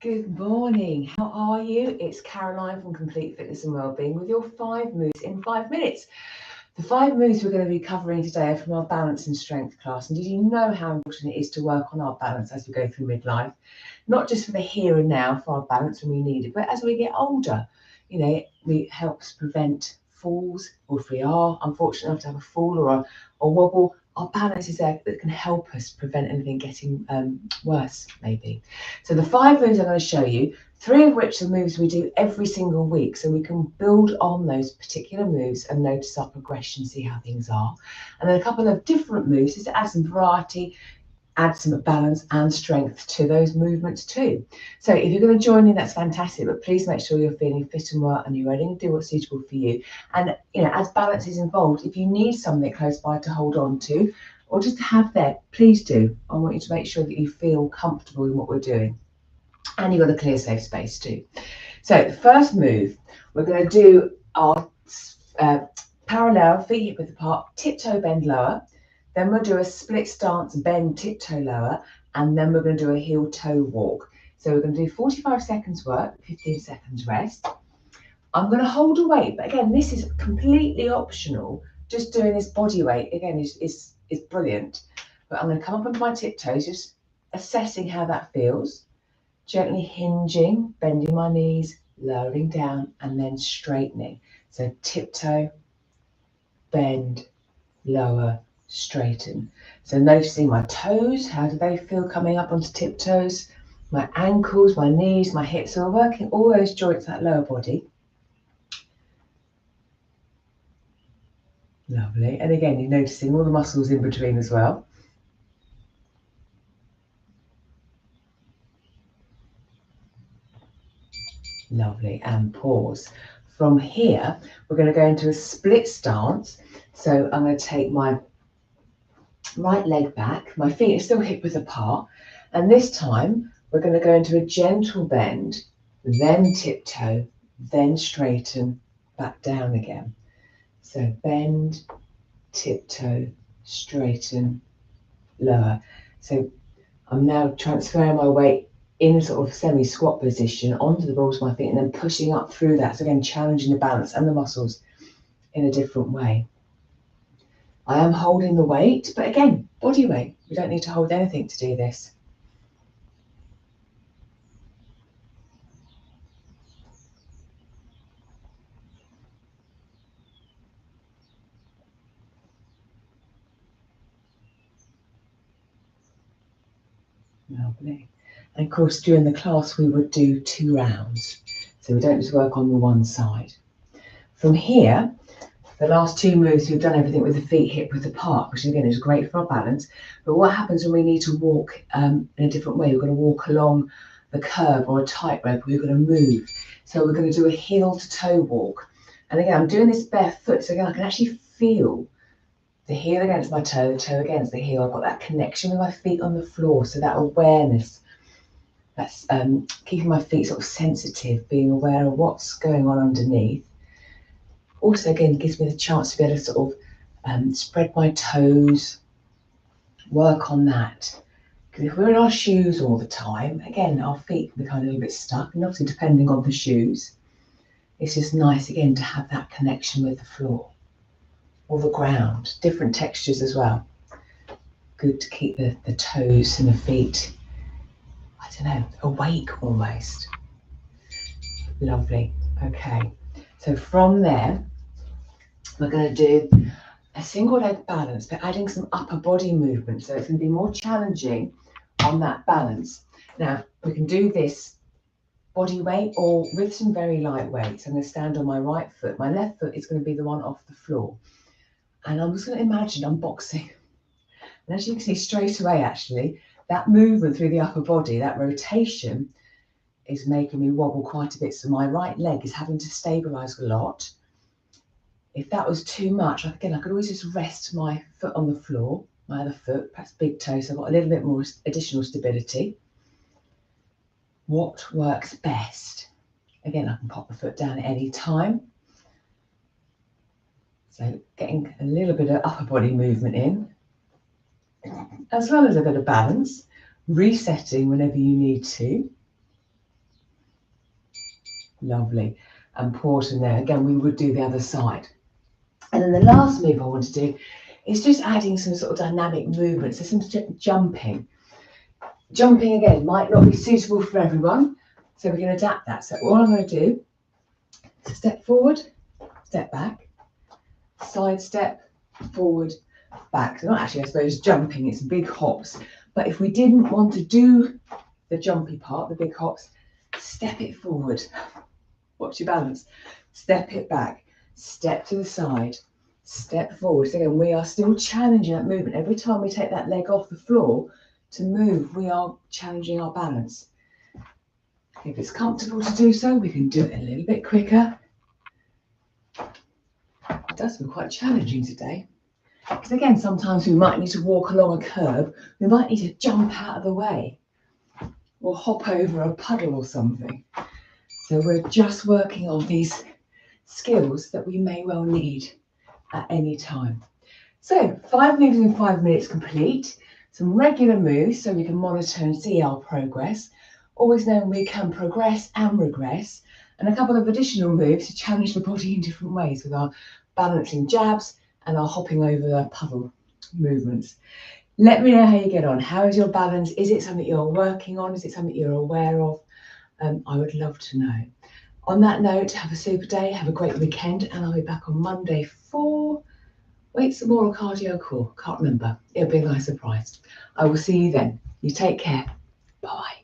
Good morning. How are you? It's Caroline from Complete Fitness and Wellbeing with your 5 moves in 5 minutes. The 5 moves we're going to be covering today are from our balance and strength class. And did you know how important it is to work on our balance as we go through midlife? Not just for the here and now for our balance when we need it, but as we get older, it helps prevent falls, or if we are unfortunate enough to have a fall or a wobble, our balance is there that can help us prevent anything getting worse, maybe. So the 5 moves I'm going to show you, 3 of which are moves we do every single week, so we can build on those particular moves and notice our progression, see how things are. And then a couple of different moves just to add some variety, add some balance and strength to those movements too. So if you're going to join in, that's fantastic, but please make sure you're feeling fit and well and you're ready to do what's suitable for you. And as balance is involved, if you need something close by to hold on to or just to have there, please do. I want you to make sure that you feel comfortable in what we're doing. And you've got a clear safe space too. So the first move, we're going to do our parallel, feet hip width apart, tiptoe bend lower. Then we'll do a split stance, bend, tiptoe lower, and then we're going to do a heel toe walk. So we're going to do 45 seconds work, 15 seconds rest. I'm going to hold a weight, but again, this is completely optional. Just doing this body weight, again, is brilliant. But I'm going to come up onto my tiptoes, just assessing how that feels. Gently hinging, bending my knees, lowering down, and then straightening. So tiptoe, bend, lower, straighten. So noticing my toes, how do they feel coming up onto tiptoes? My ankles, my knees, my hips. So we're working all those joints, that lower body. Lovely. And again, you're noticing all the muscles in between as well. Lovely. And pause. From here, we're going to go into a split stance. So I'm going to take my right leg back, my feet are still hip width apart, and this time we're going to go into a gentle bend, then tiptoe, then straighten, back down again. So bend, tiptoe, straighten, lower. So I'm now transferring my weight in sort of semi-squat position onto the balls of my feet and then pushing up through that. So again, challenging the balance and the muscles in a different way. I am holding the weight, but again, body weight. We don't need to hold anything to do this. Lovely. And of course, during the class, we would do 2 rounds. So we don't just work on the one side. From here, the last 2 moves, we've done everything with the feet hip width apart, which again is great for our balance. But what happens when we need to walk in a different way? We're going to walk along the curb or a tightrope, we're going to move. So we're going to do a heel to toe walk. And again, I'm doing this barefoot, so again, I can actually feel the heel against my toe, the toe against the heel. I've got that connection with my feet on the floor, so that awareness, that's keeping my feet sort of sensitive, being aware of what's going on underneath. Also, again, gives me the chance to be able to sort of spread my toes, work on that. Because if we're in our shoes all the time, again, our feet can become a little bit stuck, and obviously depending on the shoes, it's just nice, again, to have that connection with the floor or the ground, different textures as well. Good to keep the toes and the feet, I don't know, awake almost. Lovely. Okay, so from there, we're going to do a single leg balance, but adding some upper body movement. So it's going to be more challenging on that balance. Now, we can do this body weight or with some very light weights. I'm going to stand on my right foot. My left foot is going to be the one off the floor. And I'm just going to imagine I'm boxing. And as you can see straight away, actually, that movement through the upper body, that rotation, is making me wobble quite a bit. So my right leg is having to stabilise a lot. If that was too much, again, I could always just rest my foot on the floor, my other foot, perhaps big toe, so I've got a little bit more additional stability. What works best? Again, I can pop the foot down at any time. So getting a little bit of upper body movement in, as well as a bit of balance, resetting whenever you need to. Lovely. And pause in there. Again, we would do the other side. And then the last move I want to do is just adding some sort of dynamic movement. So some jumping. Jumping again might not be suitable for everyone, so we can adapt that. So all I'm going to do is step forward, step back, side step, forward, back. So not actually, I suppose, jumping, it's big hops. But if we didn't want to do the jumpy part, the big hops, step it forward. Watch your balance. Step it back, step to the side, step forward. So again, we are still challenging that movement. Every time we take that leg off the floor to move, we are challenging our balance. If it's comfortable to do so, we can do it a little bit quicker. It does feel quite challenging today. Because again, sometimes we might need to walk along a curb, we might need to jump out of the way or hop over a puddle or something. So we're just working on these skills that we may well need at any time. So 5 moves in 5 minutes complete, some regular moves so we can monitor and see our progress, always knowing we can progress and regress, and a couple of additional moves to challenge the body in different ways with our balancing jabs and our hopping over the puddle movements. Let me know how you get on. How is your balance? Is it something you're working on? Is it something you're aware of? I would love to know. On that note, have a super day, have a great weekend, and I'll be back on Monday for weights, more or cardio core. Can't remember. It'll be a nice surprise. I will see you then. You take care. Bye.